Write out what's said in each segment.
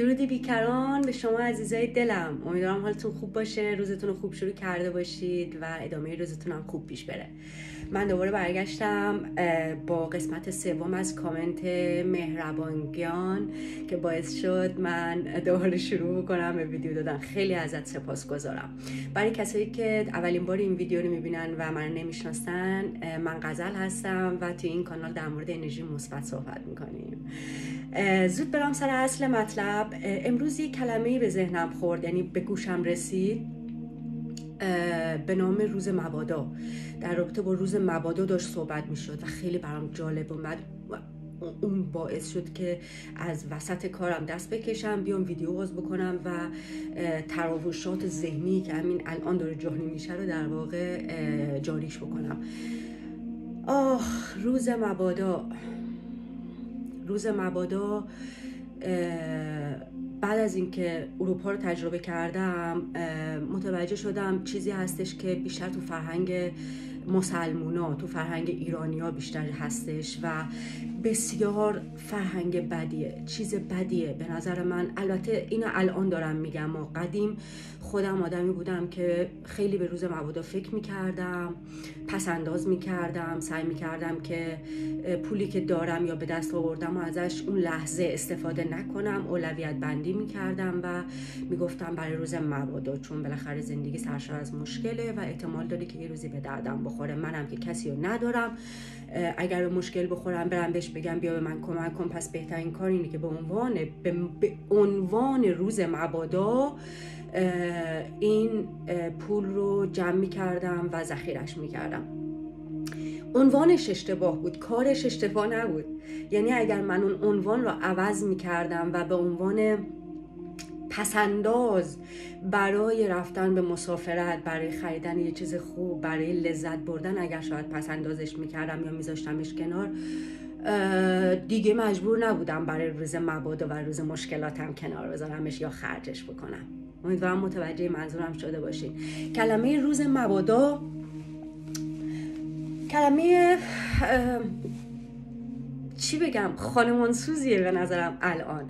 درودی بیکران به شما عزیزای دلم. امیدوارم حالتون خوب باشه، روزتون رو خوب شروع کرده باشید و ادامه روزتون هم خوب پیش بره. من دوباره برگشتم با قسمت سوم از کامنت مهربانگیان که باعث شد من دوباره شروع کنم به ویدیو دادن. خیلی ازت سپاسگزارم. برای کسایی که اولین بار این ویدیو رو میبینن و من نمیشناسن، من غزل هستم و توی این کانال در مورد انرژی مثبت صحبت میکنیم. زود برم سر اصل مطلب. امروز یک کلمه‌ای به ذهنم خورد، یعنی به گوشم رسید، به نام روز مبادا. در رابطه با روز مبادا داشت صحبت میشد و خیلی برام جالب اومد. اون باعث شد که از وسط کارم دست بکشم، بیام ویدیو باز بکنم و تراوشات ذهنی که همین الان داره جاری میشه رو در واقع جاریش بکنم. روز مبادا. روز مبادا بعد از اینکه اروپا رو تجربه کردم متوجه شدم چیزی هستش که بیشتر تو فرهنگ مسلمونا، تو فرهنگ ایرانیا بیشتر هستش و بسیار فرهنگ بدیه، چیز بدیه به نظر من. البته اینو الان دارم میگم، و قدیم خودم آدمی بودم که خیلی به روز مبادا فکر میکردم، پس انداز میکردم، سعی میکردم که پولی که دارم یا به دست آوردم و ازش اون لحظه استفاده نکنم، اولویت بندی میکردم و میگفتم برای روز مبادا، چون بالاخره زندگی سرشار از مشکله و احتمال داره که یه روزی به دردم بخوره. منم که کسی رو ندارم، اگر به مشکل بخورم برم بهش بگم بیا به من کمک کن. پس بهترین کار اینه که به عنوان روز مبادا این پول رو جمع می‌کردم و ذخیره‌اش می‌کردم. عنوانش اشتباه بود، کارش اشتباه نبود. یعنی اگر من اون عنوان رو عوض می‌کردم و به عنوان پسنداز برای رفتن به مسافرت، برای خریدن یه چیز خوب، برای لذت بردن، اگر شاید پسندازش میکردم یا میذاشتمش کنار، دیگه مجبور نبودم برای روز مبادا و روز مشکلاتم کنار بذارمش یا خرجش بکنم. امیدوارم متوجه منظورم شده باشین. کلمه روز مبادا کلمه چی بگم، خانمانسوزیه به نظرم. الان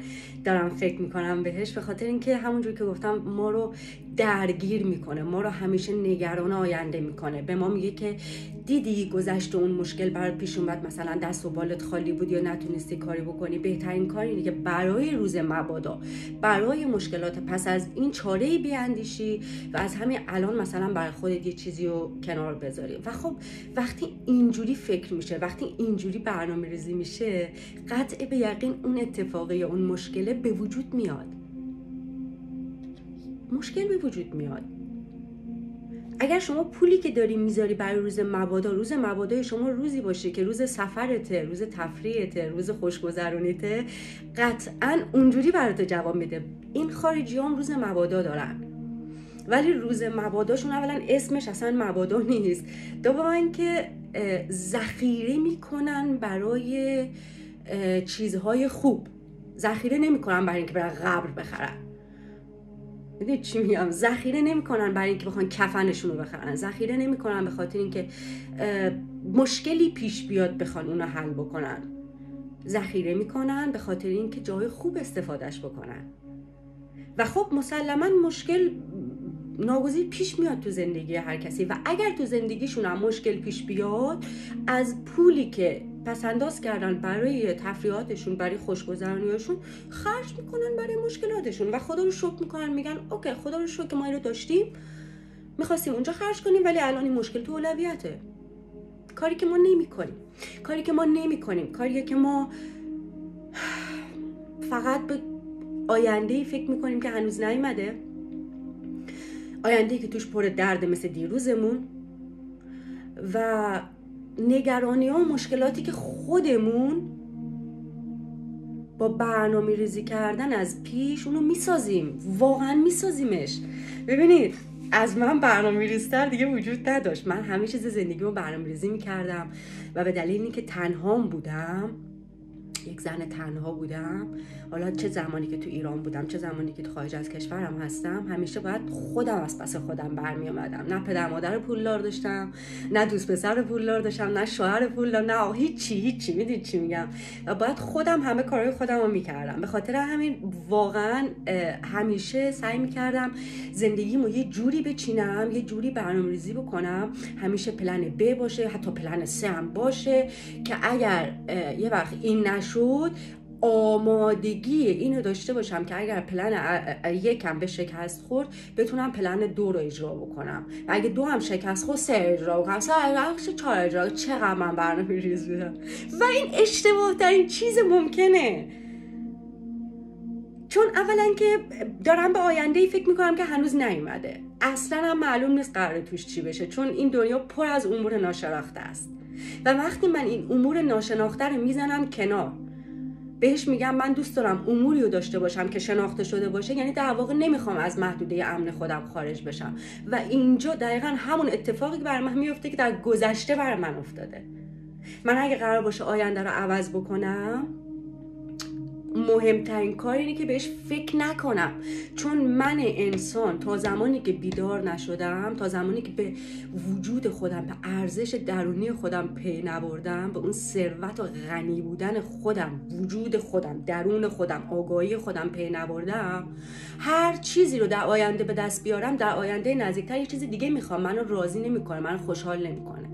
دارم فکر میکنم بهش، به خاطر اینکه همونجور که گفتم ما رو درگیر میکنه، ما رو همیشه نگران آینده میکنه. به ما میگه که دیدی گذشته اون مشکل برات پیش اومد، مثلا دست و بالت خالی بود یا نتونستی کاری بکنی، بهترین کار اینه که برای روز مبادا، برای مشکلات پس از این چاره‌ای بیاندیشی و از همین الان مثلا برای خودت یه چیزی رو کنار بذاری. و خب وقتی اینجوری فکر میشه، وقتی اینجوری برنامه‌ریزی میشه، قطع به یقین اون اتفاقی یا اون مشکل به وجود میاد. مشکل به وجود میاد. اگر شما پولی که داری میذاری برای روز مبادا، روز مبادای شما روزی باشه که روز سفرته، روز تفریحته، روز خوشگذرونیته، قطعاً اونجوری برات جواب میده. این خارجی هم روز مبادا دارن، ولی روز مباداشون اولا اسمش اصلا مبادا نیست، دوما اینکه ذخیره میکنن برای چیزهای خوب. ذخیره نمیکنن برای اینکه برن قبر بخرن. میدونید چی میگم؟ ذخیره نمیکنن برای اینکه بخوان کفنشون رو بخرن. ذخیره نمیکنن به خاطر اینکه مشکلی پیش بیاد بخوان اون رو حل بکنن. ذخیره میکنن به خاطر اینکه جای خوب استفادهش بکنن. و خب مسلما مشکل ناگزیر پیش میاد تو زندگی هر کسی و اگر تو زندگیشون هم مشکل پیش بیاد، از پولی که پسنداز کردن برای تفریحاتشون، برای خوشگذرونیاشون، خرج میکنن برای مشکلاتشون و خدا رو شکر میکنن، میگن اوکی خدا رو شکر که ما اینو داشتیم، میخواستیم اونجا خرج کنیم ولی الان این مشکل تو اولویته. کاری که ما نمیکنیم، کاریه که ما فقط به آینده‌ای فکر میکنیم که هنوز نیومده، آینده‌ای که توش پر درد مثل دیروزمون و نگرانی ها و مشکلاتی که خودمون با برنامه ریزی کردن از پیش اونو میسازیم، واقعا میسازیمش. ببینید از من برنامه ریزتر دیگه وجود نداشت. من همه چیز زندگیمو برنامه ریزی میکردم و به دلیل اینکه تنهام بودم یک زن تنها بودم. حالا چه زمانی که تو ایران بودم چه زمانی که تو خارج از کشورم هستم، همیشه باید خودم از پس خودم برمی اومدم. نه پدر مادر پولدار داشتم، نه دوست پسر پولدار داشتم، نه شوهر پولدار، نه هیچی. میدونید چی میگم؟ و باید خودم همه کارهای خودم رو میکردم. به خاطر همین واقعا همیشه سعی میکردم زندگیمو یه جوری بچینم، یه جوری برنامه‌ریزی بکنم، همیشه پلن ب باشه، حتی پلن س هم باشه، که اگر یه وقت این نشد آمادگی اینو داشته باشم که اگر پلن یکم به شکست خورد بتونم پلن 2 رو اجرا بکنم، و اگه 2 هم شکست خورد 3 اجرا بکنم، 4 اجرا. چقدر من برنامه ریز بودم و این اشتباه ترین چیز ممکنه، چون اولا که دارم به آینده‌ای فکر میکنم که هنوز نیومده، اصلا هم معلوم نیست قراره توش چی بشه، چون این دنیا پر از امور ناشناخته است. و وقتی من این امور ناشناخته رو میزنم کنار، بهش میگم من دوست دارم اموری رو داشته باشم که شناخته شده باشه، یعنی در واقع نمیخوام از محدوده امن خودم خارج بشم. و اینجا دقیقا همون اتفاقی که برای من میفته که در گذشته برای من افتاده. من اگه قرار باشه آینده رو عوض بکنم، مهمترین کار اینه که بهش فکر نکنم، چون من انسان تا زمانی که بیدار نشدم، تا زمانی که به وجود خودم، به ارزش درونی خودم پی نبردم، به اون ثروت و غنی بودن خودم، وجود خودم، درون خودم، آگاهی خودم پی نبردم، هر چیزی رو در آینده به دست بیارم، در آینده نزدیکتر یه چیز دیگه میخوام، منو راضی نمیکنه، منو خوشحال نمیکنه.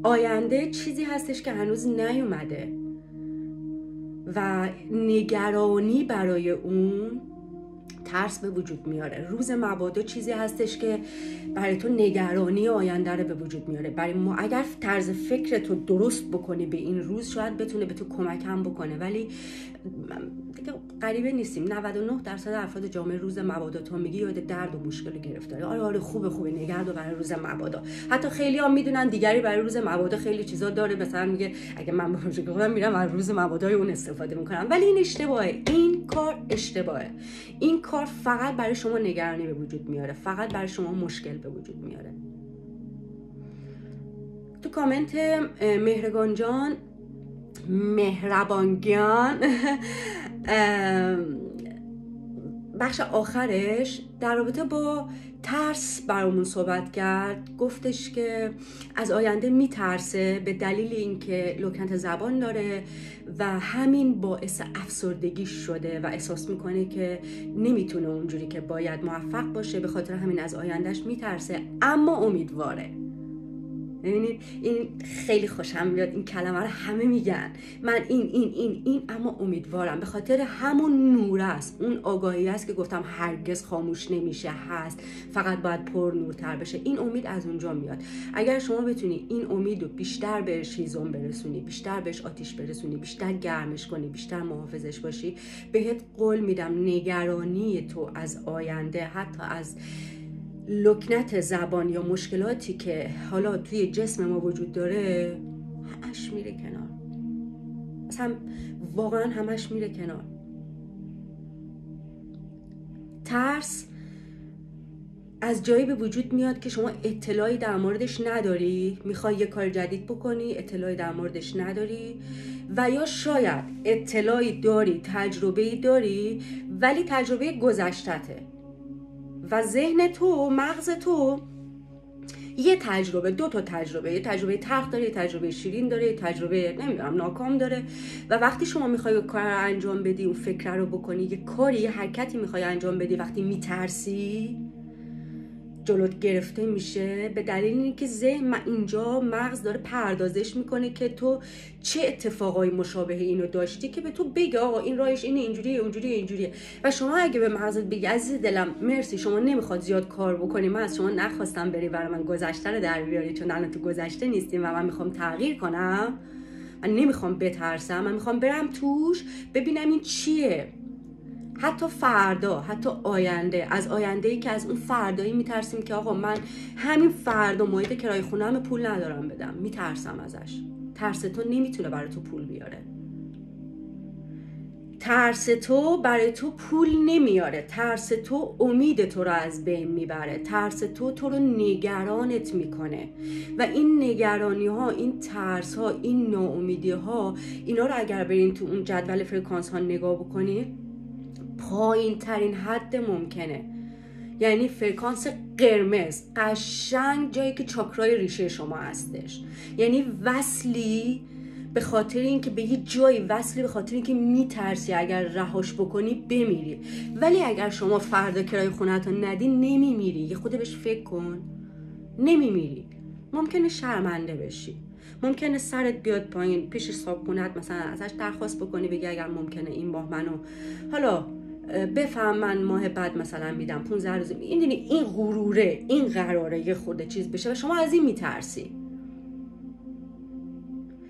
آینده چیزی هستش که هنوز نیومده و نگرانی برای اون ترس به وجود میاره. روز مبادا چیزی هستش که برای تو نگرانی آینده رو به وجود میاره. برای ما اگر طرز فکرتو درست بکنی به این روز، شاید بتونه به تو کمک هم بکنه، ولی دیگه غریبه نیستیم 99% افراد جامعه روز مبادا تو میگی یاد درد و مشکل گرفتاری. آره خوبه نگرد برای روز مبادا. حتی خیلی ها میدونن دیگری برای روز مبادا خیلی چیزا داره، مثلا میگه اگه من بخوام خودم میرم از روز مبادای اون استفاده میکنم، ولی این اشتباهه. این کار اشتباهه. این کار فقط برای شما نگرانی به وجود میاره، فقط برای شما مشکل به وجود میاره. تو کامنت مهربانگیان بخش آخرش در رابطه با ترس برامون صحبت کرد. گفتش که از آینده میترسه به دلیل اینکه لکنت زبان داره و همین باعث افسردگی شده و احساس میکنه که نمیتونه اونجوری که باید موفق باشه، به خاطر همین از آیندهش میترسه، اما امیدواره. ببینید این خیلی خوشم میاد، این کلمه رو همه میگن، من این اما امیدوارم، به خاطر همون نور است، اون آگاهی است که گفتم هرگز خاموش نمیشه، هست، فقط باید پر نورتر بشه. این امید از اونجا میاد. اگر شما بتونی این امید رو بیشتر بهش هیزم برسونی، بیشتر بهش آتیش برسونی، بیشتر گرمش کنی، بیشتر محافظش باشی، بهت قول میدم نگرانی تو از آینده، حتی از لکنت زبان یا مشکلاتی که حالا توی جسم ما وجود داره، همش میره کنار. اصلا واقعا همش میره کنار. ترس از جایی به وجود میاد که شما اطلاعی در موردش نداری، میخوای یه کار جدید بکنی، اطلاعی در موردش نداری، و یا شاید اطلاعی داری، تجربه‌ای داری، ولی تجربه گذشتته و ذهن تو، مغز تو یه تجربه، 2 تا تجربه، یه تجربه تلخ داره، یه تجربه شیرین داره، یه تجربه نمیدونم ناکام داره، و وقتی شما میخوای کار رو انجام بدی، اون فکر رو بکنی، یه کاری، یه حرکتی میخوای انجام بدی، وقتی میترسی جلوت گرفته میشه به دلیل اینکه ذهن اینجا مغز داره پردازش میکنه که تو چه اتفاقای مشابه اینو داشتی که به تو بگه آقا این راهش اینه، اینجوریه. و شما اگه به مغزت بگی عزیز دلم مرسی، شما نمیخواد زیاد کار بکنی، من از شما نخواستم بری برای من گذشته رو در بیاری، چون الان تو گذشته نیستیم و من میخوام تغییر کنم، من نمیخوام بترسم، من میخوام برم توش ببینم این چیه. حتی فردا، حتی آینده، از آینده‌ای که از اون فردایی میترسیم که آقا من همین فردا محیط کرایه خونه‌ام پول ندارم بدم، میترسم ازش. ترس تو نمیتونه برای تو پول بیاره. ترس تو برای تو پول نمیاره، ترس تو امید تو رو از بین میبره، ترس تو تو رو نگرانت میکنه و این نگرانی ها، این ترس ها، این ناامیدی ها، اینا رو اگر برین تو اون جدول فرکانس ها نگاه بکنید پایین ترین حد ممکنه. یعنی فرکانس قرمز قشنگ جایی که چاکرای ریشه شما هستش، یعنی وصلی به خاطر اینکه به یه جایی وصلی، به خاطر اینکه میترسی اگر رهاش بکنی بمیری. ولی اگر شما فردا کرایه خونه‌تو ندی نمیمیری. یه خود بهش فکر کن، نمیمیری. ممکنه شرمنده بشی، ممکنه سرت بیاد پایین پیش صاحبخونه‌ت مثلا ازش درخواست بکنی، بگی اگر ممکنه این ماه منو حالا بفهم من ماه بعد مثلا میدم 15 روز. این غروره، این قراره یه خورده چیز بشه و شما از این میترسی.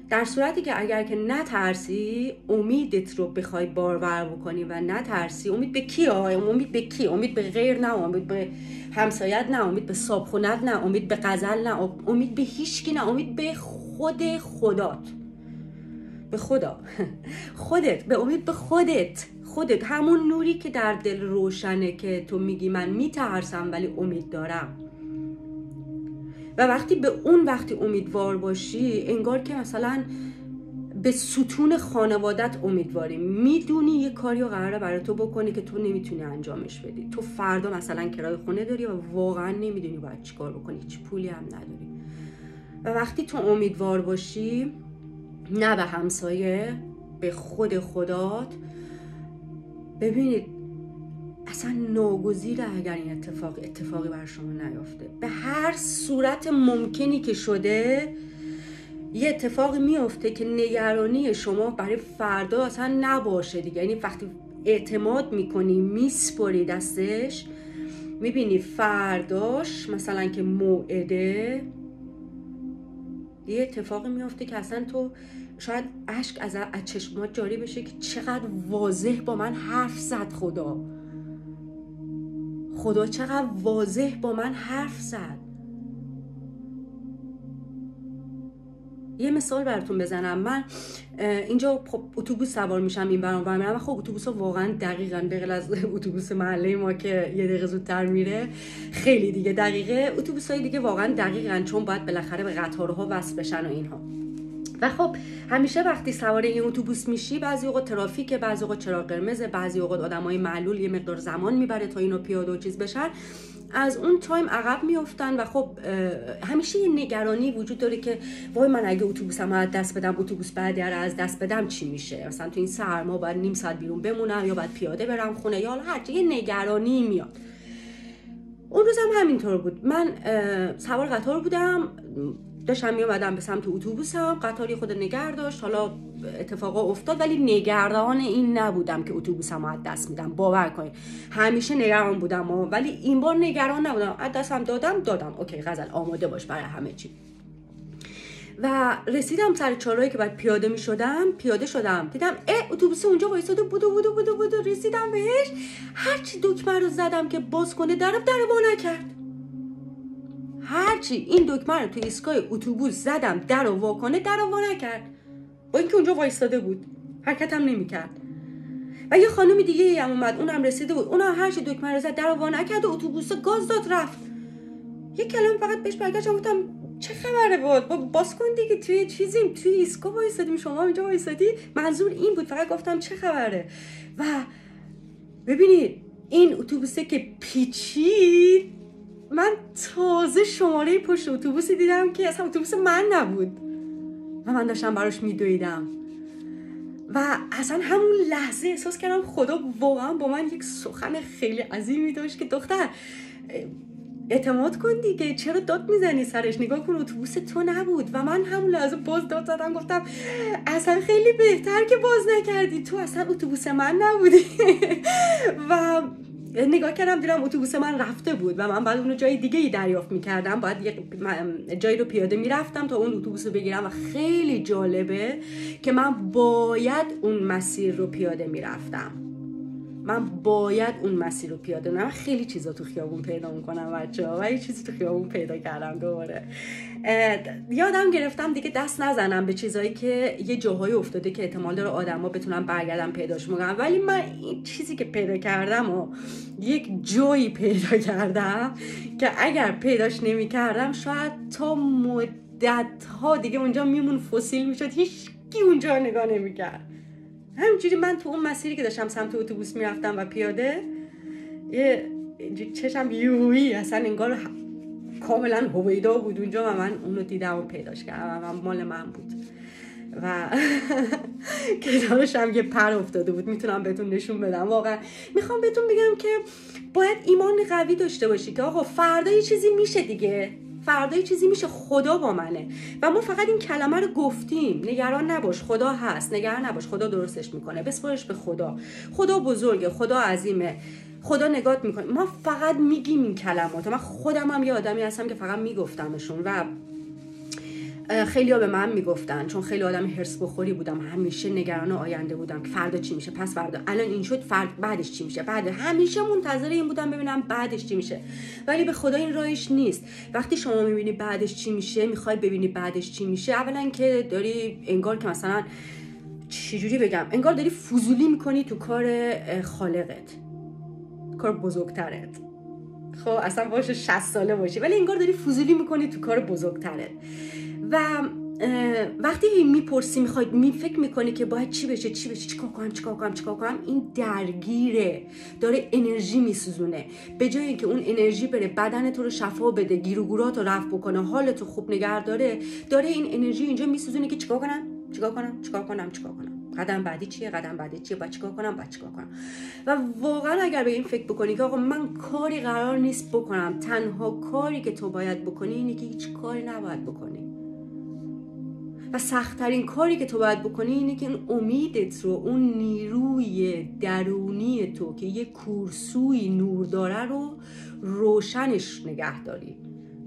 در صورتی که اگر که نترسی، امیدت رو بخوای بارور بکنی و نترسی، امید به کی؟ امید به کی؟ امید به غیر نه، امید به همسایت نه، امید به صاحبخونه‌ت نه، امید به غزل نه، امید به هیچکی نه، امید به خودت، به خدا خودت، به امید به خودت همون نوری که در دل روشنه که تو میگی من میترسم ولی امید دارم. و وقتی امیدوار باشی، انگار که مثلا به ستون خانوادت امیدواری، میدونی یه کاری رو قراره برای تو بکنی که تو نمیتونی انجامش بدی. تو فردا مثلا کرایه خونه داری و واقعا نمیدونی باید چی کار بکنی، هیچ پولی هم نداری. و وقتی تو امیدوار باشی، نه به همسایه، به خودت، ببینید اصلا ناگزیره اگر این اتفاقی بر شما نیافته. به هر صورت ممکنی که شده یه اتفاقی میافته که نگرانی شما برای فردا اصلا نباشه دیگه. یعنی وقتی اعتماد میکنی، میسپری دستش، میبینی فرداش مثلا که موعده، یه اتفاقی میافته که اصلا تو شاید اشک از چشمات جاری بشه که چقدر واضح با من حرف زد خدا چقدر واضح با من حرف زد. یه مثال براتون بزنم. من اینجا اتوبوس سوار میشم این برام و میرم. خب اتوبوس‌ها واقعا دقیقاً به غیر از اتوبوس محله ما که یه دقیقه زودتر میره، خیلی دیگه دقیقه، اتوبوس‌های دیگه واقعا دقیقاً، چون باید بالاخره به قطارها وصل بشن و اینها. و خب همیشه وقتی سوار این اتوبوس میشی، بعضی اوقات ترافیکه، بعضی اوقات چراغ قرمزه، بعضی اوقات آدمای معلول یه مقدار زمان میبره تا اینو پیاده و چیز بشن، از اون تایم عقب میافتن. و خب همیشه یه نگرانی وجود داره که وای من اگه اتوبوسم از دست بدم، اتوبوس بعدی رو از دست بدم چی میشه؟ مثلا تو این سرما باید نیم ساعت بیرون بمونم یا باید پیاده برم خونه یا هرچی، یه نگرانی میاد. اون روزم همینطور بود. من سوار قطار بودم، داشتم میومدم به سمت اتوبوسم، قطاری خود نگه داشت، حالا اتفاقا افتاد، ولی نگران این نبودم که اتوبوسم از دست میدم. باور کنید همیشه نگران بودم ولی این بار نگران نبودم. از دستم دادم اوکی غزل آماده باش برای همه چی. و رسیدم سر چهارراهی که بعد پیاده شدم، دیدم اتوبوس اونجا وایساده بودو رسیدم بهش، هرچی دکمه رو زدم که باز کنه در وا نکرد. هرچی این دکمه رو تو ایستگاه اتوبوس زدم در وا کنه، در وا نکرد، با اینکه اونجا وایساده بود، حرکت هم نمی‌کرد. و یه خانم دیگه هم اومد، اونم رسیده بود، اونم هرچی دکمه رو زد در وا نکرد و اتوبوس گاز داد رفت. یه کلمه فقط بهش برگشتم گفتم چه خبره باز کن دیگه، توی ایستگاه وایسادیم، شما اینجا وایسادی. منظور این بود، فقط گفتم چه خبره. و ببینید این اتوبوسه که پیچید، من تازه شماره پشت اتوبوسی دیدم که اصلا اتوبوس من نبود و من داشتم براش میدویدم. و اصلا همون لحظه احساس کردم خدا واقعا با من یک سخن خیلی عظیمی داشت که دختر اعتماد کن دیگه، چرا داد میزنی سرش؟ نگاه کن اتوبوس تو نبود. و من همون لحظه باز داد زدم، گفتم اصلا خیلی بهتر که باز نکردی، تو اصلا اتوبوس من نبودی. و نگاه کردم دیدم اتوبوس من رفته بود و من بعد اونو جای دیگه ای دریافت میکردم، باید یه جایی رو پیاده میرفتم تا اون اتوبوس رو بگیرم. و خیلی جالبه که من باید اون مسیر رو پیاده میرفتم من باید اون مسیر رو پیاده کنم. من خیلی چیزا تو خیابون پیدا میکنم بچه‌ها، و یه چیزی تو خیابون پیدا کردم دوباره. یادم گرفتم دیگه دست نزنم به چیزایی که یه جاهای افتاده که احتمال داره آدما بتونن برگردن پیداش کنن، ولی من این چیزی که پیدا کردم و یک جایی پیدا کردم که اگر پیداش نمی‌کردم شاید تا مدت‌ها دیگه اونجا میمون، فسیل میشد، هیچ کی اونجا نگاه نمی‌کرد. همینجوری من تو اون مسیری که داشتم سمت اتوبوس میرفتم و پیاده، یه چشم یوهی اصلا انگار کاملا هویدا بود اونجا و من اونو دیدم و پیداش کردم و مال من بود و کنارش هم یه پر افتاده بود. میتونم بهتون نشون بدم. واقعا میخوام بهتون بگم که باید ایمان قوی داشته باشی که آقا فردا یه چیزی میشه دیگه، فردا یه چیزی میشه، خدا با منه. و ما فقط این کلمه رو گفتیم، نگران نباش خدا هست، نگران نباش خدا درستش میکنه، بسپارش به خدا، خدا بزرگه، خدا عظیمه، خدا نگات میکنه. ما فقط میگیم این کلمات. من خودم هم یه آدمی هستم که فقط میگفتمشون و خیلی ها به من میگفتن، چون خیلی آدم هرس بخوری بودم، همیشه نگران آینده بودم که فردا چی میشه، پس فردا، الان این شد، بعدش چی میشه، بعد همیشه منتظر این بودم ببینم بعدش چی میشه. ولی به خدا این راهش نیست. وقتی شما میبینی بعدش چی میشه، میخوای ببینی بعدش چی میشه، اولا که داری انگار که مثلا چجوری بگم، انگار داری فضولی میکنی تو کار خالقت، کار بزرگترت. خب اصلا باشه 60 ساله باشی ولی انگار داری فضولی میکنی تو کار بزرگترت. و وقتی میپرسی، فکر میکنی که باید چی بشه، چیکار کنم، این درگیره، داره انرژی میسوزونه. به جای اینکه اون انرژی بره بدن تو رو شفا بده، گیر و گورات رو رفع بکنه، حالت رو خوب نگه داره این انرژی اینجا میسوزونه که چیکار کنم، قدم بعدی چیه، باید چیکار کنم. و واقعا اگر به این فکر بکنی که آقا من کاری قرار نیست بکنم، تنها کاری که تو باید بکنی اینه که هیچ کاری نباید بکنی و سخت‌ترین کاری که تو باید بکنی اینه که اون امیدت رو، اون نیروی درونی تو که یه کورسوی نور داره رو روشنش نگه داری،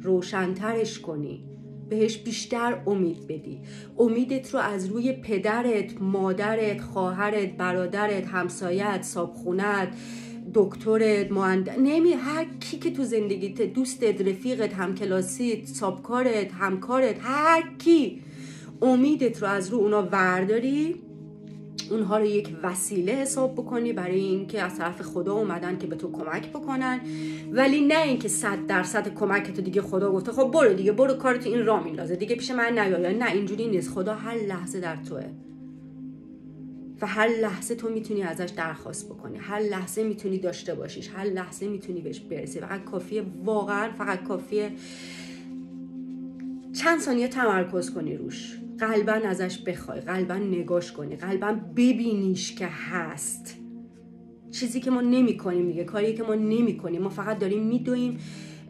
روشن‌ترش کنی، بهش بیشتر امید بدی. امیدت رو از روی پدرت، مادرت، خواهرت، برادرت، همسایت، صابخونت، دکترت، هر کی که تو زندگیت، دوستت، رفیقت، همکلاسیت، صابکارت، همکارت، هر کی، امیدت رو از رو اونا ورداری، اونها رو یک وسیله حساب بکنی برای اینکه از طرف خدا اومدن که به تو کمک بکنن، ولی نه اینکه 100% کمکت دیگه خدا گفته خب برو دیگه، برو کارتو این راه میندازه دیگه، پیش من نیا. نه، اینجوری نیست. خدا هر لحظه در توئه و هر لحظه تو میتونی ازش درخواست بکنی، هر لحظه میتونی داشته باشیش، هر لحظه میتونی بهش برسی. فقط کافیه چند ثانیه تمرکز کنی روش، قلباً ازش بخوای، قلباً نگاش کنی، قلباً ببینیش که هست. چیزی که ما نمی کنیم دیگه، کاری که ما نمی کنیم، ما فقط داریم میدویم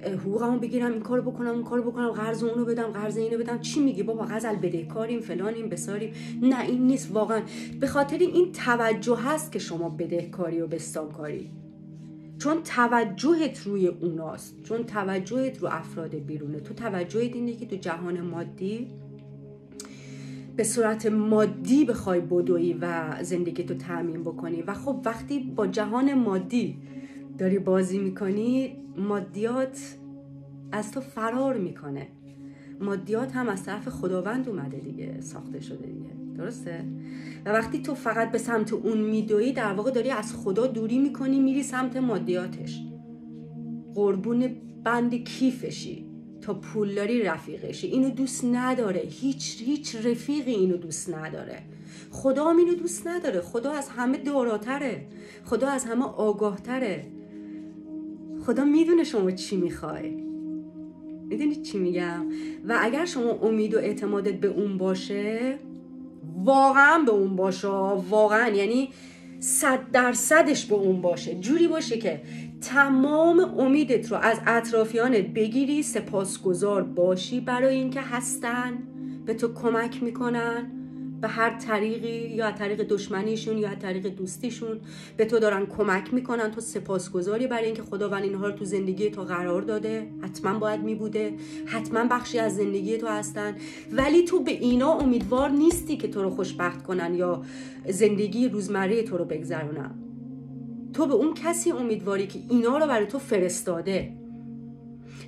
حقوقمو بگیرم، این کارو بکنم، اون کارو بکنم، قرض اونو بدم، قرض اینو بدم. چی میگی بابا؟ غزل بدهکاریم، فلانیم، بساریم. نه این نیست واقعا. به خاطر این توجه هست که شما بدهکاری و بستانکاری، چون توجهت روی اوناست، چون توجهت رو افراد بیرونه. تو توجهت اینه که تو جهان مادی به صورت مادی بخوای بدوی و زندگی تو تأمین بکنی. و خب وقتی با جهان مادی داری بازی میکنی، مادیات از تو فرار میکنه. مادیات هم از طرف خداوند اومده دیگه، ساخته شده دیگه، درسته؟ و وقتی تو فقط به سمت اون میدوی، در واقع داری از خدا دوری میکنی، میری سمت مادیاتش، قربون بند کیفشی، تا پولداری رفیقشی. اینو دوست نداره، هیچ رفیقی اینو دوست نداره. خدا هم اینو دوست نداره. خدا از همه داراتره، خدا از همه آگاهتره. خدا میدونه شما چی میخوای. میدونید چی میگم؟ و اگر شما امید و اعتمادت به اون باشه، واقعا به اون باشه، واقعا یعنی 100%ش به اون باشه، جوری باشه که تمام امیدت رو از اطرافیانت بگیری، سپاسگزار باشی برای اینکه هستن، به تو کمک میکنن به هر طریقی، یا از طریق دشمنیشون یا از طریق دوستیشون به تو دارن کمک میکنن. تو سپاسگزاری برای اینکه خداوند اینها رو تو زندگی تو قرار داده، حتما باید میبوده، حتما بخشی از زندگی تو هستن، ولی تو به اینا امیدوار نیستی که تو رو خوشبخت کنن یا زندگی روزمره تو رو بگذرونن. تو به اون کسی امیدواری که اینا رو برای تو فرستاده.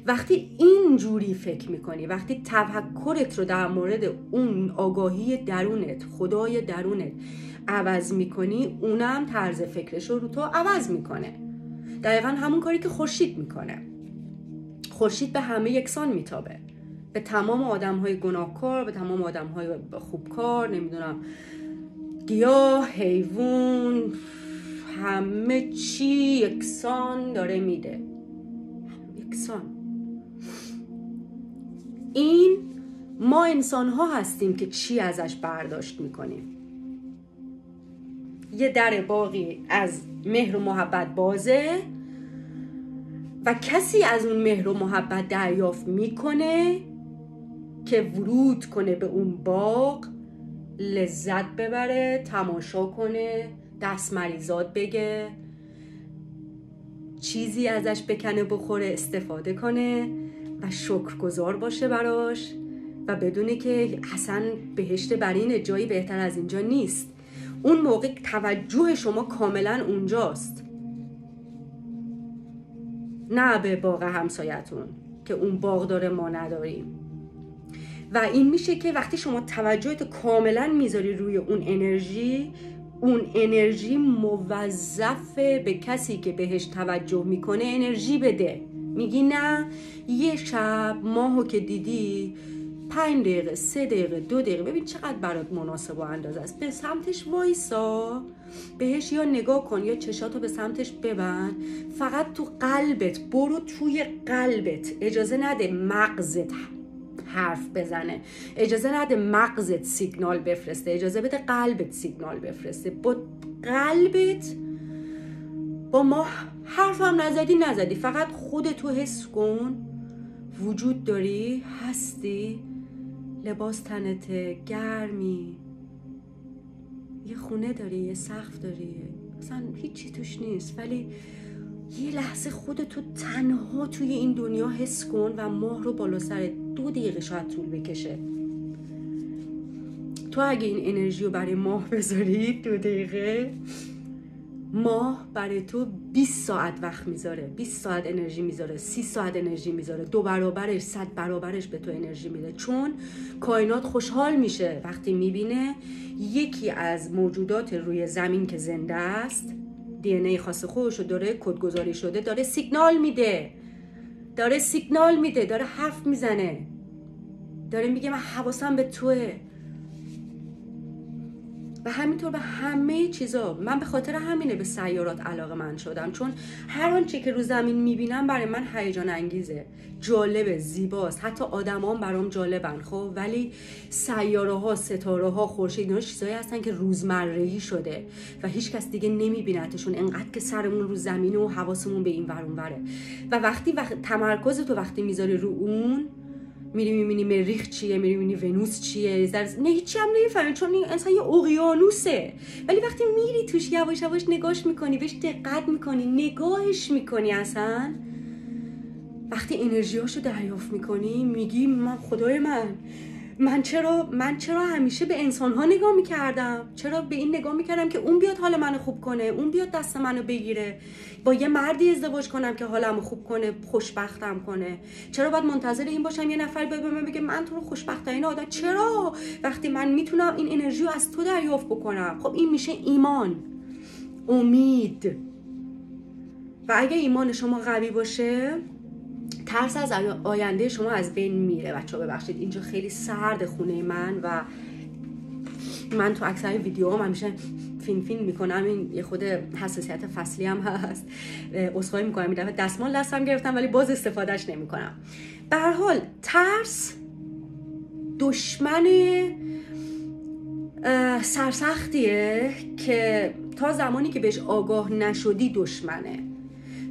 وقتی اینجوری فکر میکنی، وقتی تفکرت رو در مورد اون آگاهی درونت، خدای درونت عوض میکنی، اونم طرز فکرش رو تو عوض میکنه. دقیقا همون کاری که خورشید میکنه. خورشید به همه یکسان میتابه، به تمام آدم‌های گناهکار، به تمام آدم‌های خوبکار، نمیدونم گیاه، حیوان، همه چی یکسان داره میده. یکسان. این ما انسان‌ها هستیم که چی ازش برداشت میکنیم. یه در باقی از مهر و محبت بازه و کسی از اون مهر و محبت دریافت میکنه که ورود کنه به اون باغ، لذت ببره، تماشا کنه، دست مریزاد بگه، چیزی ازش بکنه بخوره، استفاده کنه و شکرگزار باشه براش و بدونه که اصلا بهشت برینه، جایی بهتر از اینجا نیست. اون موقع توجه شما کاملا اونجاست، نه به باغ همسایتون که اون باغ داره ما نداریم. و این میشه که وقتی شما توجهت کاملا میذاری روی اون انرژی موظفه به کسی که بهش توجه میکنه انرژی بده. میگی نه، یه شب ماهو که دیدی 5 دقیقه، 3 دقیقه، 2 دقیقه ببین چقدر برات مناسب و اندازه است، به سمتش وایسا، بهش یا نگاه کن یا چشاتو به سمتش ببند، فقط تو قلبت برو، توی قلبت. اجازه نده مغزت حرف بزنه، اجازه نده مغزت سیگنال بفرسته، اجازه بده قلبت سیگنال بفرسته. با قلبت، با ما حرف هم نزدی، فقط خودتو حس کن، وجود داری، هستی، لباس تنته، گرمی، یه خونه داری، یه سقف داری، اصلا هیچی توش نیست، ولی یه لحظه خودتو تنها توی این دنیا حس کن و ماه رو بالا سر 2 دقیقه شاید طول بکشه. تو اگه این انرژی رو برای ماه بذاری 2 دقیقه، ماه برای تو 20 ساعت وقت میذاره، 20 ساعت انرژی میذاره، 30 ساعت انرژی میذاره، 2 برابرش 100 برابرش به تو انرژی میده. چون کائنات خوشحال میشه وقتی میبینه یکی از موجودات روی زمین که زنده است، دی ان ای خاص خودشو داره، کدگذاری شده، داره سیگنال میده، داره حرف میزنه، داره میگه من حواسم به توه. و همینطور به همه چیزا. من به خاطر همینه به سیارات علاقه من شدم، چون هر آنچه که رو زمین میبینم برای من هیجان انگیزه، جالبه، زیباست، حتی آدمان برام جالبن، خب ولی سیاره ها، ستاره ها، خورشید، اینا چیزایی هستن که روزمره‌ای شده و هیچ کس دیگه نمیبینتشون، انقدر که سرمون رو زمینه و حواسمون به این ور اون وره. و وقتی تمرکز تو وقتی میذاری رو اون، میری میبینی مریخ چیه، میری میبینی ونوس چیه، نه هیچی هم نمیفهمی، چون این اصلا یه اقیانوسه. ولی وقتی میری توش یواش یواش نگاش میکنی، بهش دقت میکنی، نگاهش میکنی، اصلا وقتی انرژیاشو دریافت میکنی میگی من خدای من چرا همیشه به انسان‌ها نگاه میکردم؟ چرا به این نگاه میکردم که اون بیاد حال منو خوب کنه، اون بیاد دست منو بگیره، با یه مردی ازدواج کنم که حالمو خوب کنه، خوشبختم کنه؟ چرا باید منتظر این باشم یه نفر به من بگه من تو رو خوشبخت‌ترین آدم؟ چرا وقتی من میتونم این انرژی رو از تو دریافت بکنم؟ خب این میشه ایمان، امید. و اگه ایمان شما قوی باشه، ترس از آینده شما از بین میره. بچه‌ها ببخشید اینجا خیلی سرد خونه من و من تو اکثر ویدیوام همیشه فین میکنم، این یه خود حساسیت فصلی هم هست، عذرخواهی میکنم، این دفعه دستمال دستم گرفتم ولی باز استفادهش نمیکنم. به هر حال ترس دشمن سرسختیه که تا زمانی که بهش آگاه نشدی دشمنه.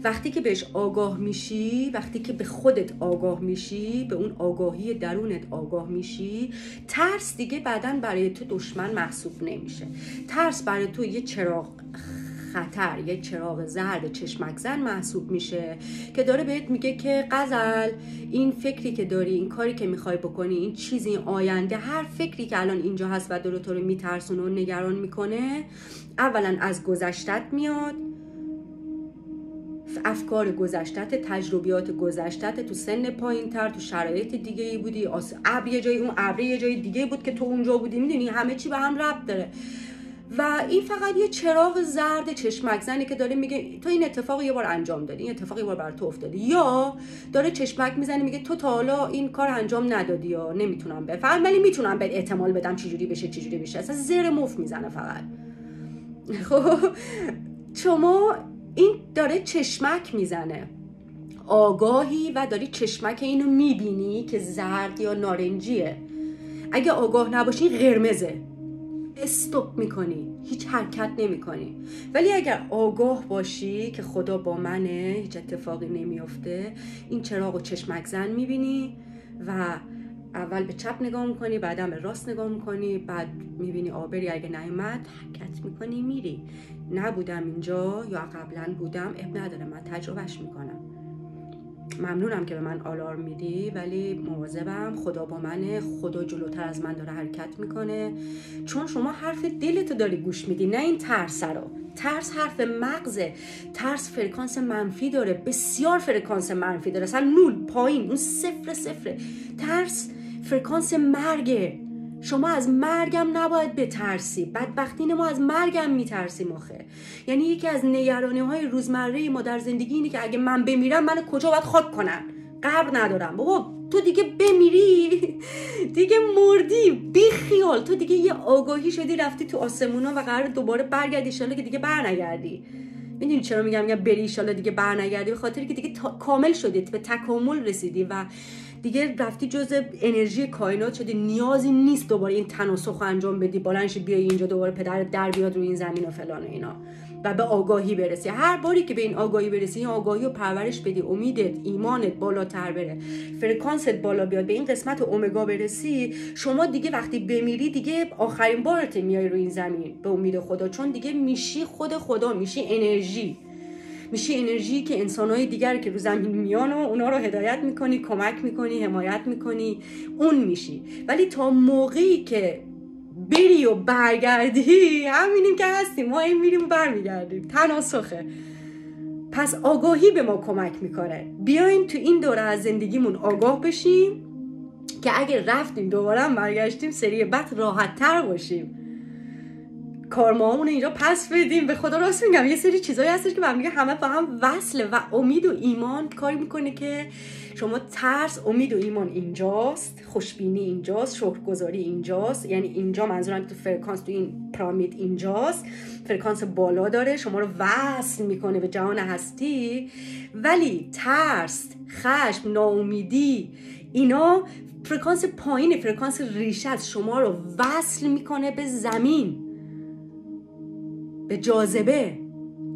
وقتی که بهش آگاه میشی، وقتی که به خودت آگاه میشی، به اون آگاهی درونت آگاه میشی، ترس دیگه بعداً برای تو دشمن محسوب نمیشه. ترس برای تو یه چراغ خطر، یه چراغ زرد چشمک زن محسوب میشه که داره بهت میگه که غزل، این فکری که داری، این کاری که میخوای بکنی، این چیزی، این آینده، هر فکری که الان اینجا هست و داره تو رو میترسونه و نگران میکنه، اولا از گذشتت میاد، افکار گذشتت، تجربیات گذشتت، تو سن پایین‌تر، تو شرایط دیگه‌ای بودی، ابر یه جای، اون ابر یه جای دیگه بود که تو اونجا بودی، میدونی همه چی به هم ربط داره. و این فقط یه چراغ زرد چشمک زنی که داره میگه تو این اتفاق یه بار انجام دادی، این اتفاق یه بار برات افتاده، یا داره چشمک میزنه میگه تو تا حالا این کار انجام ندادی یا نمیتونم فقط ولی میتونم بهت احتمال بدم چجوری بشه. اصلا زیر مفت میزنه فقط. خب شما این داره چشمک میزنه، آگاهی و داری چشمک اینو میبینی که زرد یا نارنجیه. اگه آگاه نباشی قرمزه، استوب میکنی، هیچ حرکت نمیکنی. ولی اگر آگاه باشی که خدا با منه، هیچ اتفاقی نمیافته، این چراغ و چشمک زن میبینی و اول به چپ نگاه میکنی، بعدا به راست نگاه میکنی، بعد میبینی آبری اگه نیومد حرکت میکنی میری. نبودم اینجا یا قبلا بودم، اب نداره، من تجربهش میکنم. ممنونم که به من آلارم میدی، ولی مواظبم، خدا با منه، خدا جلوتر از من داره حرکت میکنه. چون شما حرف دلتو داری گوش میدی، نه این ترس رو. ترس حرف مغزه، ترس فرکانس منفی داره، بسیار فرکانس منفی داره، اصلا نول پایین، اون صفر. ترس فرکانس مرگه. شما از مرگم نباید بترسی، بدبختی ما از مرگم میترسیم آخه. یعنی یکی از نگرانی‌های روزمره ما در زندگی اینه که اگه من بمیرم منو کجا باید خاک کنن؟ قبر ندارم. بابا تو دیگه بمیری دیگه مردی، بی خیال. تو دیگه یه آگاهی شدی رفتی تو آسمونا و قرار دوباره برگردی، ان شاءالله که دیگه برنگردی. میدونی چرا میگم بری ان شاءالله دیگه برنگردی؟ به خاطری که دیگه کامل شدی، به تکامل رسیدی و دیگه رفتی جزء انرژی کائنات شدی. نیازی نیست دوباره این تناسخ انجام بدی، بلندش بیای اینجا دوباره پدرت در بیاد روی این زمین و فلان و اینا و به آگاهی برسی. هر باری که به این آگاهی برسی، این آگاهی رو پرورش بدی، امیدت، ایمانت بالاتر بره، فرکانست بالا بیاد، به این قسمت اومگا برسی، شما دیگه وقتی بمیری دیگه آخرین بارت میای روی این زمین به امید خدا. چون دیگه میشی خود خدا، میشی انرژی که انسانهای دیگر که رو زمین میان و اونا رو هدایت میکنی، کمک میکنی، حمایت میکنی، اون میشی. ولی تا موقعی که بری و برگردی، همینیم که هستیم، ما این میریم و برمیگردیم، تناسخه. پس آگاهی به ما کمک میکنه. بیاین تو این دوره از زندگیمون آگاه بشیم که اگه رفتیم دوباره هم برگشتیم سری بعد راحت تر باشیم، کارمامون اینجا پس بدیم. به خدا راست میگم یه سری چیزایی هستش که من میگم همه با هم وصله و امید و ایمان کاری میکنه که شما ترس، امید و ایمان اینجاست، خوشبینی اینجاست، شکرگزاری اینجاست. یعنی اینجا منظورم تو فرکانس، تو این پیرامید اینجاست، فرکانس بالا داره، شما رو وصل میکنه به جهان هستی. ولی ترس، خشم، ناامیدی، اینا فرکانس پایینه، فرکانس ریشه است، شما رو وصل میکنه به زمین، به جاذبه.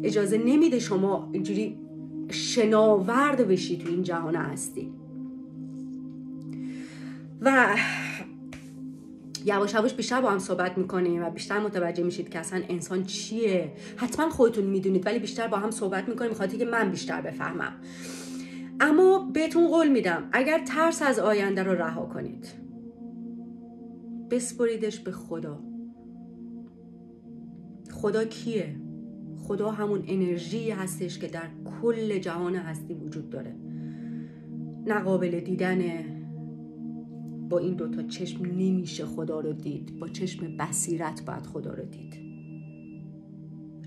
اجازه نمیده شما اینجوری شناورد بشی تو این جهان هستی. و یواش یواش بیشتر با هم صحبت میکنیم و بیشتر متوجه میشید که اصلا انسان چیه. حتما خودتون میدونید ولی بیشتر با هم صحبت میکنیم بخاطر که من بیشتر بفهمم. اما بهتون قول میدم اگر ترس از آینده رو رها کنید، بسپریدش به خدا. خدا کیه؟ خدا همون انرژی هستش که در کل جهان هستی وجود داره. نه قابل دیدنه، با این دوتا چشم نمیشه خدا رو دید، با چشم بصیرت باید خدا رو دید.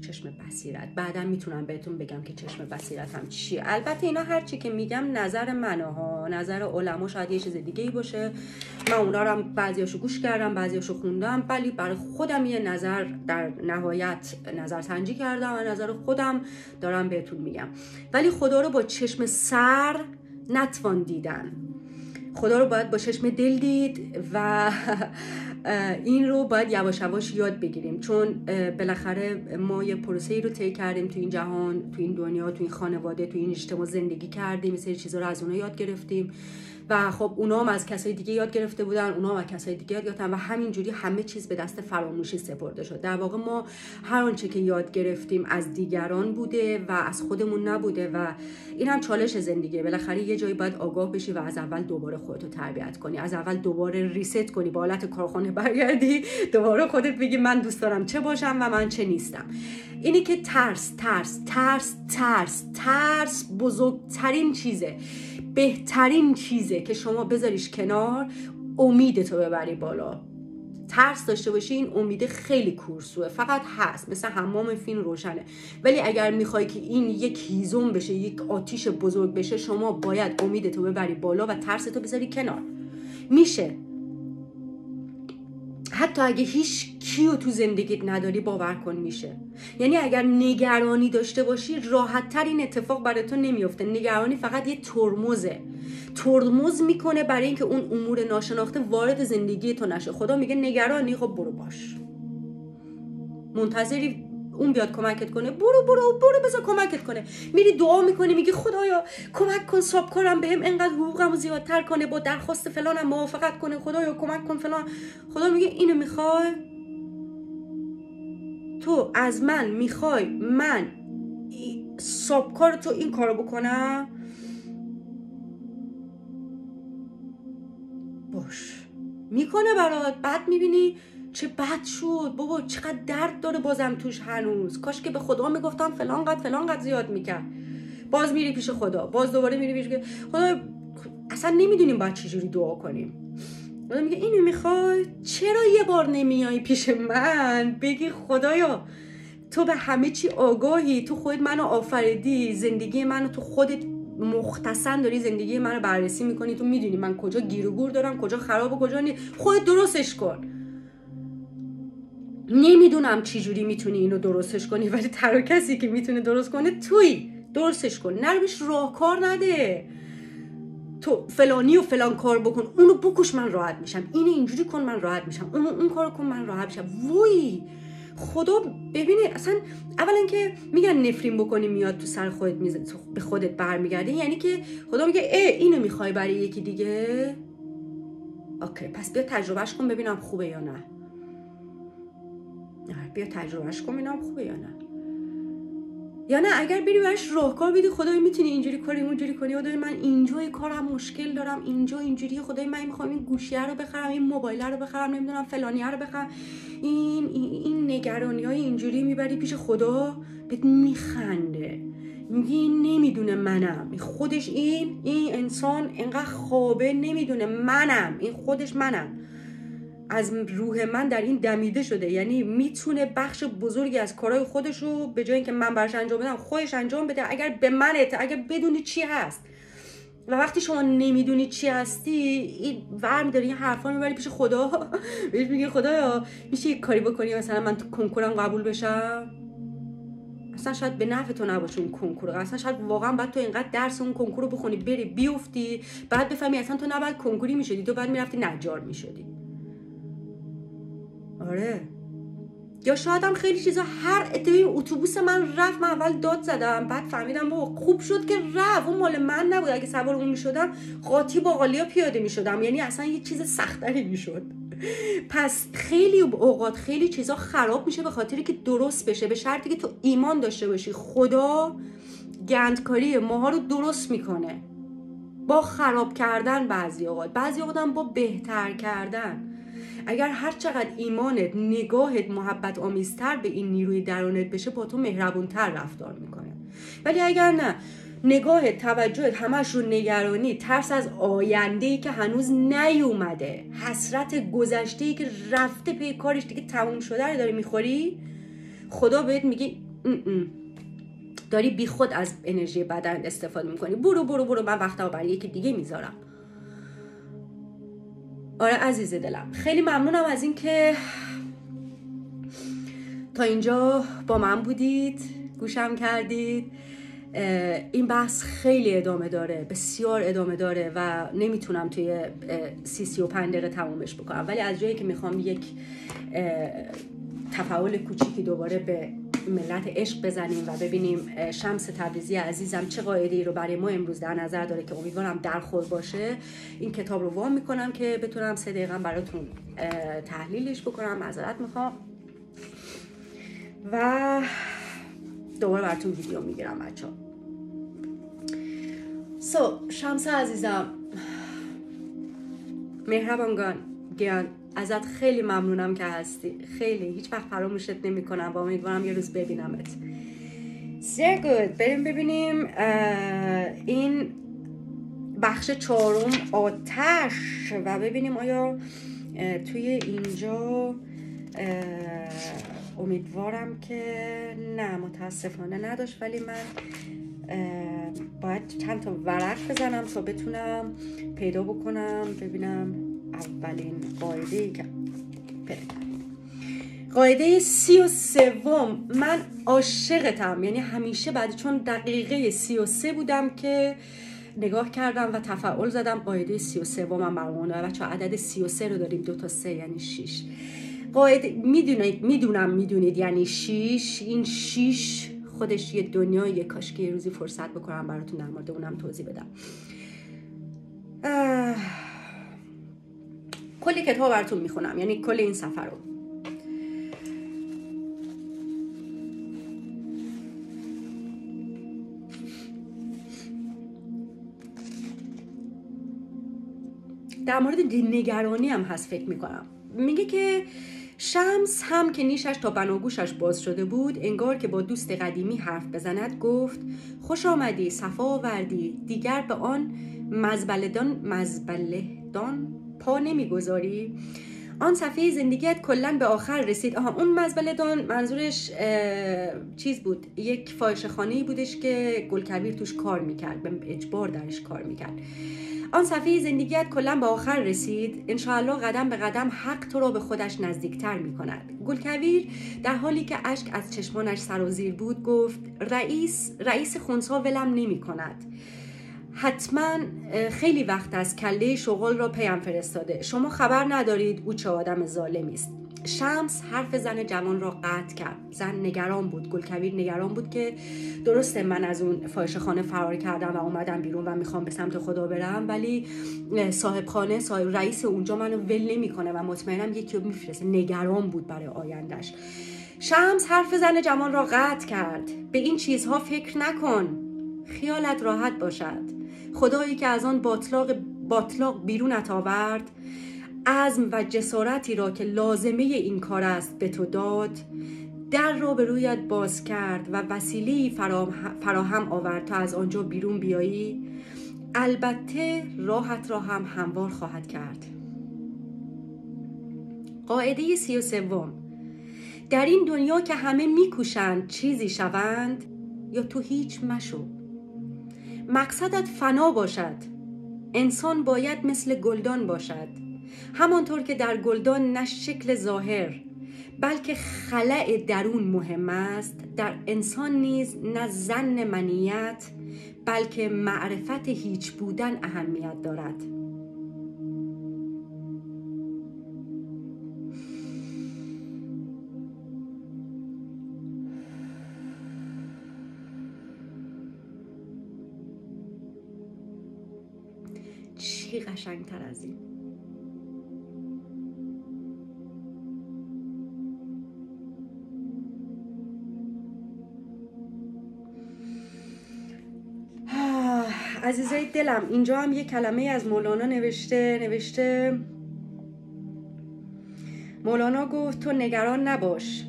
چشم بصیرت. بعدا میتونم بهتون بگم که چشم بصیرت هم چیه. البته اینا هر چی که میگم نظر منه ها، نظر علما شاید یه چیز دیگه ای باشه. من اونا رو هم بعضیاشو گوش کردم، بعضیاشو خوندم، ولی برای خودم یه نظر در نهایت نظر سنجی کردم و نظر خودم دارم بهتون میگم. ولی خدا رو با چشم سر نتوان دیدن، خدا رو باید با چشم دل دید و این رو باید یواش یواش یاد بگیریم. چون بالاخره ما یه پروسه‌ای رو طی کردیم تو این جهان، تو این دنیا، تو این خانواده، تو این اجتماع زندگی کردیم، یه سری چیزا رو از اونها یاد گرفتیم و خب اونا هم از کسای دیگه یاد گرفته بودن، اونا هم از کسای دیگه یاد گرفتن و همینجوری همه چیز به دست فراموشی سپرده شد. در واقع ما هر آنچه که یاد گرفتیم از دیگران بوده و از خودمون نبوده و این هم چالش زندگیه. بالاخره یه جایی باید آگاه بشی و از اول دوباره خودتو تربیت کنی، از اول دوباره ریست کنی، به حالت کارخانه برگردی دوباره خودت بگی من دوست دارم چه باشم و من چه نیستم. اینی که ترس بزرگترین چیزه، بهترین چیزه که شما بذاریش کنار، امیدتو ببری بالا. ترس داشته باشی، این امیده خیلی کورسوه، فقط هست، مثل حمام فین روشنه. ولی اگر میخوای که این یک هیزم بشه، یک آتیش بزرگ بشه، شما باید امیدتو ببری بالا و ترستو بذاری کنار. میشه. حتی اگه هیچ کیو تو زندگیت نداری، باور کن میشه. یعنی اگر نگرانی داشته باشی، راحت تر این اتفاق برای تو نمیفته. نگرانی فقط یه ترمز میکنه برای اینکه اون امور ناشناخته وارد زندگی تو نشه. خدا میگه نگرانی، خب برو باش، منتظری اون بیاد کمکت کنه، برو بذار کمکت کنه. میری دعا میکنی، میگی خدایا کمک کن سابکارم بهم انقدر حقوقمو زیادتر کنه، با درخواست فلانم موافقت کنه، خدایا کمک کن فلان. خدا میگه اینو میخوای؟ تو از من میخوای من سابکار تو این کارو بکنم؟ باش. میکنه برات، بعد میبینی چه بد شد، بابا چقدر درد داره بازم توش هنوز، کاش که به خدا میگفتم فلان قد زیاد میکرد. باز میری پیش خدا، باز دوباره میری پیش خدا. اصلا نمیدونیم باید چجوری دعا کنیم. خدا میگه اینو میخوای؟ چرا یه بار نمیای پیش من بگی خدایا تو به همه چی آگاهی، تو خودت منو آفریدی، زندگی منو تو خودت مختصن داری زندگی منو بررسی میکنی، تو میدونی من کجا گیر و گور دارم، کجا خراب و کجا نیست، خودت درستش کن. نمیدونم چی جوری میتونی اینو درستش کنی، ولی تنها کسی که میتونه درست کنه تویی. درستش کن، نرویش راهکار نده. تو فلانی و فلان کار بکن، اونو بکش من راحت میشم، اینو اینجوری کن من راحت میشم، اون کارو کن من راحت میشم. وای خدا ببینی اصلا اولا که میگن نفرین بکنی میاد تو سر خودت به خودت برمیگرده، یعنی که خدا میگه اینو میخوای برای یکی دیگه؟ اوکی پس بیا تجربهش کن ببینم خوبه یا نه. بیا تجربهش کن ببینم خوبه یا نه. اگر بری برش راهکار بدی، خدای میتونی اینجوری کنی اونجوری کنی، خدای من اینجای کارم مشکل دارم، اینجا اینجوری، خدای من میخوام این گوشیه رو بخرم، این موبایل رو بخرم، نمیدونم فلانیه رو بخرم، این نگرانیای اینجوری میبری پیش خدا، بهت میخنده، میگی نمیدونه منم، خودش این انسان اینقدر خوابه، نمیدونه منم، این خودش منم، از روح من در این دمیده شده، یعنی میتونه بخش بزرگی از کارهای خودش رو به جای اینکه من براش انجام بدم خودش انجام بده، اگر به من اگر بدونی چی هست. و وقتی شما نمیدونی چی هستی، این ورم داری این حرفا میبری پیش خدا، بهش میگی خدایا میشه یک کاری بکنی مثلا من تو کنکورم قبول بشم؟ اصلا شاید به نفع تو نباشه اون کنکور، اصلا شاید واقعا بعد تو اینقدر درس اون کنکور رو بخونی بری بیفتی، بعد بفهمی اصلا تو نباید کنکوری میشدی، تو بعد میرفتی نجار میشدی. آره. یا شاید هم خیلی چیزا هر اتفاقی اتوبوس من رفت، من اول داد زدم، بعد فهمیدم بابا خوب شد که رفت، اون مال من نبود، اگه سوار اون میشدم قاطی باقالیا پیاده میشدم، یعنی اصلا یه چیز سختری میشد. پس خیلی اوقات خیلی چیزا خراب میشه به خاطری که درست بشه، به شرطی که تو ایمان داشته باشی خدا گندکاری ماها رو درست میکنه، با خراب کردن بعضی اوقات هم با بهتر کردن. اگر هر چقدر ایمانت، نگاهت محبت آمیزتر به این نیروی درونت بشه، با تو مهربونتر رفتار میکنه. ولی اگر نه، نگاهت، توجهت همش رو نگرانی، ترس از آینده‌ای که هنوز نیومده، حسرت گذشته‌ای که رفته پی کارش دیگه تموم شده رو داری میخوری، خدا بهت میگه داری بی خود از انرژی بدن استفاده میکنی، برو من وقتمو برای یکی دیگه میذارم. آره عزیز دلم، خیلی ممنونم از این که تا اینجا با من بودید، گوشم کردید. این بحث خیلی ادامه داره، بسیار ادامه داره و نمیتونم توی 35 دقیقه تمومش بکنم، ولی از جایی که میخوام یک تفاعل کوچیکی دوباره به ملت عشق بزنیم و ببینیم شمس تبریزی عزیزم چه قاعده‌ای رو برای ما امروز در نظر داره که امیدوارم درخور باشه، این کتاب رو وام میکنم که بتونم 3 دقیقه براتون تحلیلش بکنم. معذرت میخوام و دوباره براتون ویدیو میگیرم بچه‌ها. شمس عزیزم، مهربانگان گیان ازت خیلی ممنونم که هستی، خیلی، هیچ وقت فراموشت نمی کنم و امیدوارم یه روز ببینمت. Sehr good. بریم ببینیم این بخش 4 آتش و ببینیم آیا توی اینجا امیدوارم که نه، متاسفانه نداشت، ولی من باید چند تا ورق بزنم تا بتونم پیدا بکنم. ببینم اولین قاعده‌ای که قاعده 33. من عاشقتم، یعنی همیشه بعد چون دقیقه 33 بودم که نگاه کردم و تفعول زدم. قاعده 33 من برمونه بچه ها، عدد 33 رو داریم، 2 تا 3 یعنی 6. قاعده میدونید یعنی 6. این 6 خودش یه دنیایه، کاش که یه روزی فرصت بکنم براتون در مورد اونم توضیح بدم. کلی کتاب براتون میخونم، یعنی کل این سفر رو. در مورد نگرانی هم هست فکر میکنم. میگه که شمس هم که نیشش تا بناگوشش باز شده بود، انگار که با دوست قدیمی حرف بزند، گفت خوش آمدی، صفا آوردی، دیگر به آن مزبلهدان پا نمیگذاری؟ آن صفحه زندگیت کلن به آخر رسید. اون مزبلهدان منظورش چیز بود، یک فاحشه‌خانه‌ای بودش که گلکبیر توش کار میکرد، به اجبار درش کار میکرد. آن صفحه زندگیت کلن به آخر رسید، انشاءالله قدم به قدم حق تو را به خودش نزدیکتر می کند. گلکبیر در حالی که اشک از چشمانش سرازیر بود گفت رئیس خنثی ولم نمی کند. حتما خیلی وقت از کله شغل را پیم فرستاده. شما خبر ندارید او چه آدم ظالمی است. شمس حرف زن جوان را قطع کرد. زن نگران بود، گلکبیر نگران بود که درسته من از اون فاحشه‌خانه فرار کردم و اومدم بیرون و میخوام به سمت خدا برم، ولی صاحب رئیس اونجا منو ول نمیکنه و مطمئنم یکی رو میفرسته. نگران بود برای آیندهش. شمس حرف زن جوان را قطع کرد. به این چیزها فکر نکن، خیالت راحت باشد. خدایی که از آن باطلاق بیرونت آورد، عزم و جسارتی را که لازمه این کار است به تو داد، در را به رویت باز کرد و وسیله‌ای فراهم آورد تا از آنجا بیرون بیایی، البته راحت را هم هموار خواهد کرد. قاعده 33. در این دنیا که همه میکوشند چیزی شوند، یا تو هیچ مشو. مقصدت فنا باشد. انسان باید مثل گلدان باشد، همانطور که در گلدان نه شکل ظاهر بلکه خلأ درون مهم است، در انسان نیز نه ظن منیت بلکه معرفت هیچ بودن اهمیت دارد. چی قشنگتر از این؟ عزیزای دلم، اینجا هم یه کلمه از مولانا نوشته مولانا گفت تو نگران نباش.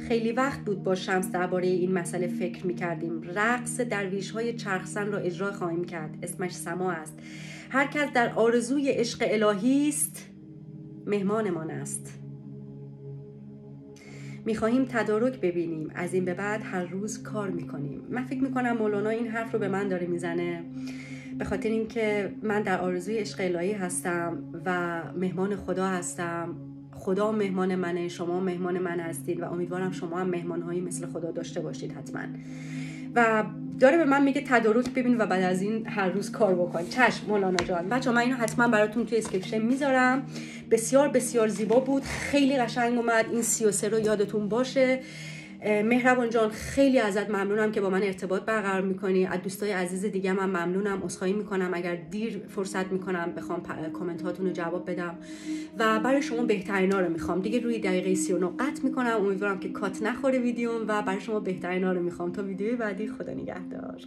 خیلی وقت بود با شمس درباره این مسئله فکر می‌کردیم. رقص درویش‌های چرخزن را اجرا خواهیم کرد. اسمش سما است. هر کس در آرزوی عشق الهی است مهمانمان است. می‌خواهیم تدارک ببینیم. از این به بعد هر روز کار می‌کنیم. من فکر می‌کنم مولانا این حرف رو به من داره میزنه، به خاطر اینکه من در آرزوی عشق الهی هستم و مهمان خدا هستم. خدا مهمان منه، شما مهمان من هستید و امیدوارم شما هم مهمانهایی مثل خدا داشته باشید حتما. و داره به من میگه تدارک ببین و بعد از این هر روز کار بکن. چشم مولانا جان. بچه‌ها من اینو حتما براتون توی اسکریپشن میذارم. بسیار بسیار زیبا بود، خیلی قشنگ اومد. این 33 رو یادتون باشه. مهربان جان خیلی ازت ممنونم که با من ارتباط برقرار میکنی. از دوستای عزیز دیگه من ممنونم. عذرخواهی میکنم اگر دیر فرصت میکنم بخوام کامنت هاتون رو جواب بدم و برای شما بهترینا رو میخوام. دیگه روی دقیقه 39 قطع میکنم. امیدوارم که کات نخوره ویدیوم و برای شما بهترینا رو میخوام. تا ویدیوی بعدی، خدا نگهدار.